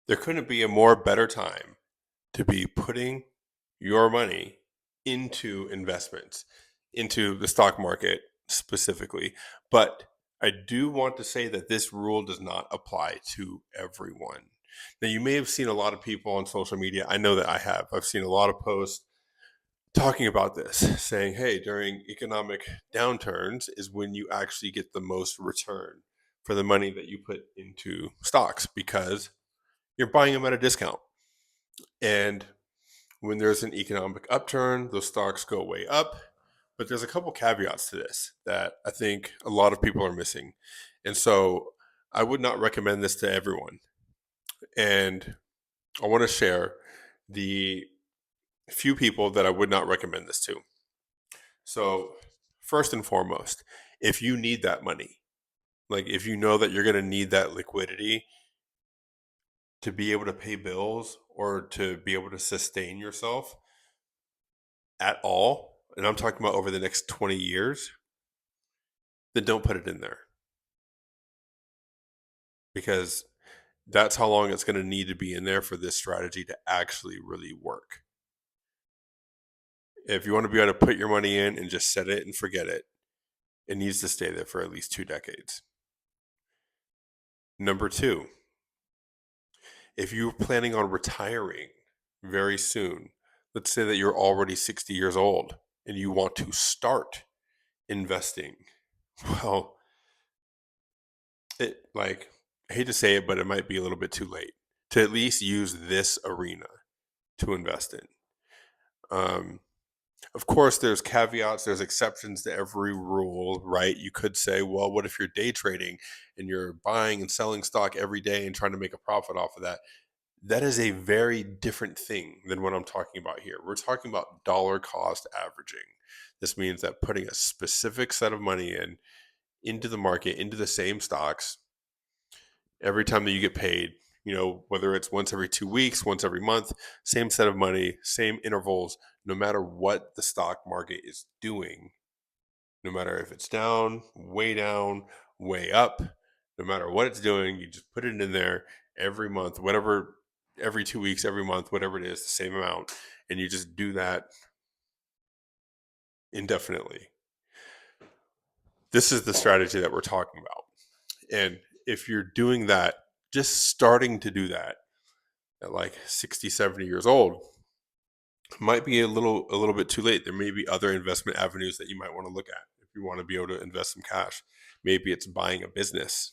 There couldn't be a more better time to be putting your money into investments, into the stock market specifically. But I do want to say that this rule does not apply to everyone. Now, you may have seen a lot of people on social media. I know that I have. I've seen a lot of posts talking about this, saying, hey, during economic downturns is when you actually get the most return for the money that you put into stocks because you're buying them at a discount. And when there's an economic upturn, those stocks go way up. But there's a couple caveats to this that I think a lot of people are missing. And so I would not recommend this to everyone. And I want to share the few people that I would not recommend this to. So, first and foremost, if you need that money, like if you know that you're going to need that liquidity to be able to pay bills or to be able to sustain yourself at all, and I'm talking about over the next 20 years, then don't put it in there because that's how long it's going to need to be in there for this strategy to actually really work. If you want to be able to put your money in and just set it and forget it, it needs to stay there for at least 2 decades. Number two, if you're planning on retiring very soon, let's say that you're already 60 years old and you want to start investing, well, I hate to say it, but it might be a little bit too late to at least use this arena to invest in. Um, of course, there's caveats, there's exceptions to every rule, right? You could say, well, what if you're day trading and you're buying and selling stock every day and trying to make a profit off of that? That is a very different thing than what I'm talking about here. We're talking about dollar cost averaging. This means that putting a specific set of money into the market, into the same stocks, every time that you get paid, whether it's once every 2 weeks, once every month, same set of money, same intervals, no matter what the stock market is doing, no matter if it's down, way up, no matter what it's doing, you just put it in there every month, whatever, every 2 weeks, every month, whatever it is, the same amount. And you just do that indefinitely. This is the strategy that we're talking about. And if you're doing that, just starting to do that at like 60, 70 years old, might be a little bit too late. There may be other investment avenues that you might want to look at if you want to be able to invest some cash. Maybe it's buying a business,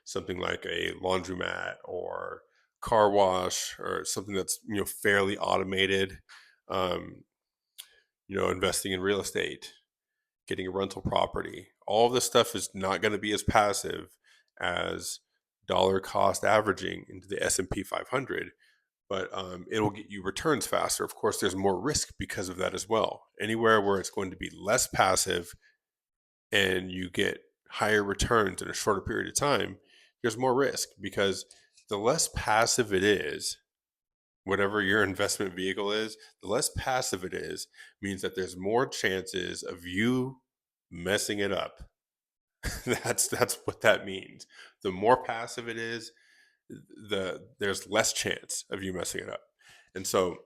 something like a laundromat or car wash or something that's fairly automated. Um, investing in real estate, getting a rental property. All of this stuff is not going to be as passive as dollar cost averaging into the S&P 500, but it'll get you returns faster. Of course, there's more risk because of that as well. Anywhere where it's going to be less passive and you get higher returns in a shorter period of time, there's more risk because the less passive it is, whatever your investment vehicle is, the less passive it is, means that there's more chances of you messing it up. That's what that means. The more passive it is, there's less chance of you messing it up. And so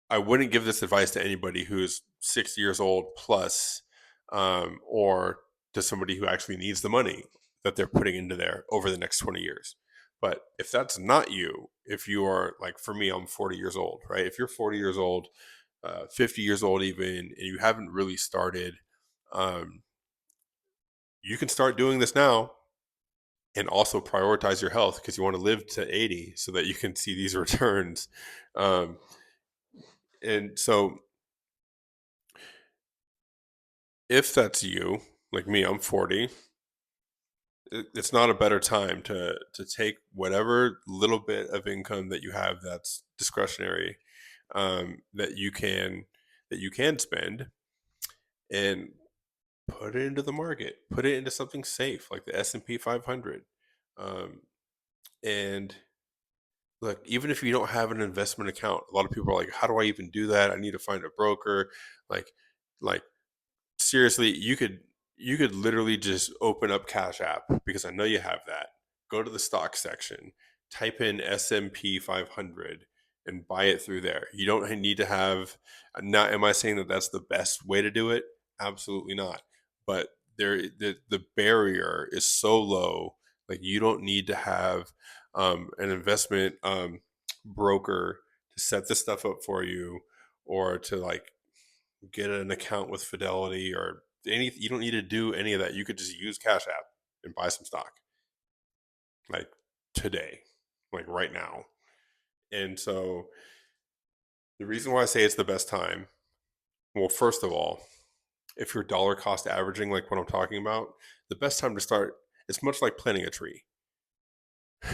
I wouldn't give this advice to anybody who's 60 years old plus, or to somebody who actually needs the money that they're putting into there over the next 20 years. But if that's not you, if you are like, for me, I'm 40 years old, right? If you're 40 years old, 50 years old even, and you haven't really started, um, you can start doing this now and also prioritize your health because you want to live to 80 so that you can see these returns. Um, and so if that's you, like me, I'm 40, it's not a better time to take whatever little bit of income that you have that's discretionary, that you can spend, and put it into the market, put it into something safe like the S&P 500. Um, and look, even if you don't have an investment account, a lot of people are like, how do I even do that? I need to find a broker. Like, like seriously, you could literally just open up Cash App because I know you have that. Go to the stock section, type in S&P 500 and buy it through there. You don't need to have, not, am I saying that that's the best way to do it? Absolutely not. But the barrier is so low, like you don't need to have an investment broker to set this stuff up for you, or to like get an account with Fidelity or any. You don't need to do any of that. You could just use Cash App and buy some stock, like today, like right now. And so the reason why I say it's the best time, well, first of all, if you're dollar cost averaging, like what I'm talking about, the best time to start, it's much like planting a tree.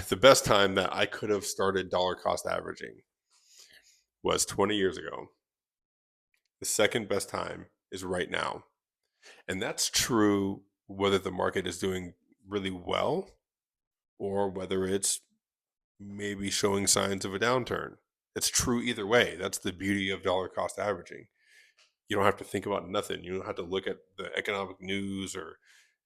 The best time that I could have started dollar cost averaging was 20 years ago. The second best time is right now. And that's true whether the market is doing really well or whether it's maybe showing signs of a downturn. It's true either way. That's the beauty of dollar cost averaging. You don't have to think about nothing. You don't have to look at the economic news or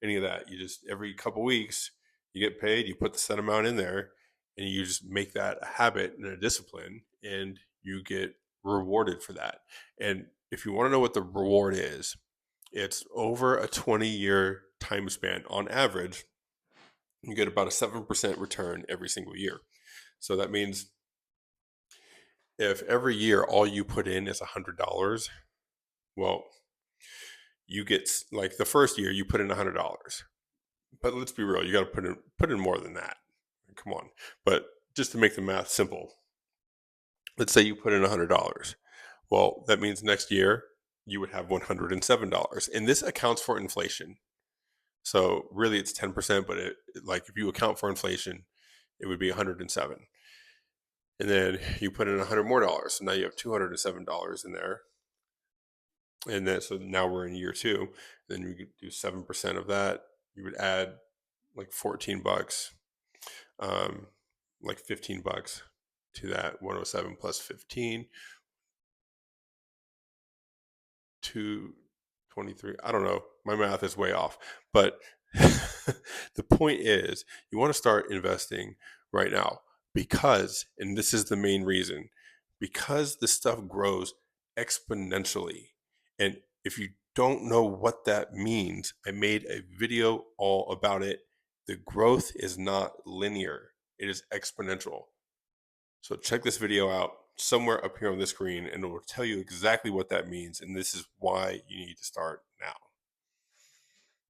any of that. You just, every couple weeks, you get paid, you put the set amount in there, and you just make that a habit and a discipline, and you get rewarded for that. And if you want to know what the reward is, it's over a 20-year time span. On average, you get about a 7% return every single year. So that means if every year all you put in is $100, well, you get, like, the first year you put in $100, but let's be real, you got to put in more than that. Come on. But just to make the math simple, let's say you put in $100. Well, that means next year you would have $107, and this accounts for inflation. So really, it's 10%, but like if you account for inflation, it would be 107. And then you put in $100 more, so now you have $207 in there. And then so now we're in year two. Then you could do 7% of that. You would add like $14, like $15 to that 107 plus 15, 223. I don't know. My math is way off. But the point is, you want to start investing right now because, and this is the main reason, because this stuff grows exponentially. And if you don't know what that means, I made a video all about it. The growth is not linear, it is exponential. So check this video out somewhere up here on the screen, and it will tell you exactly what that means. And this is why you need to start now.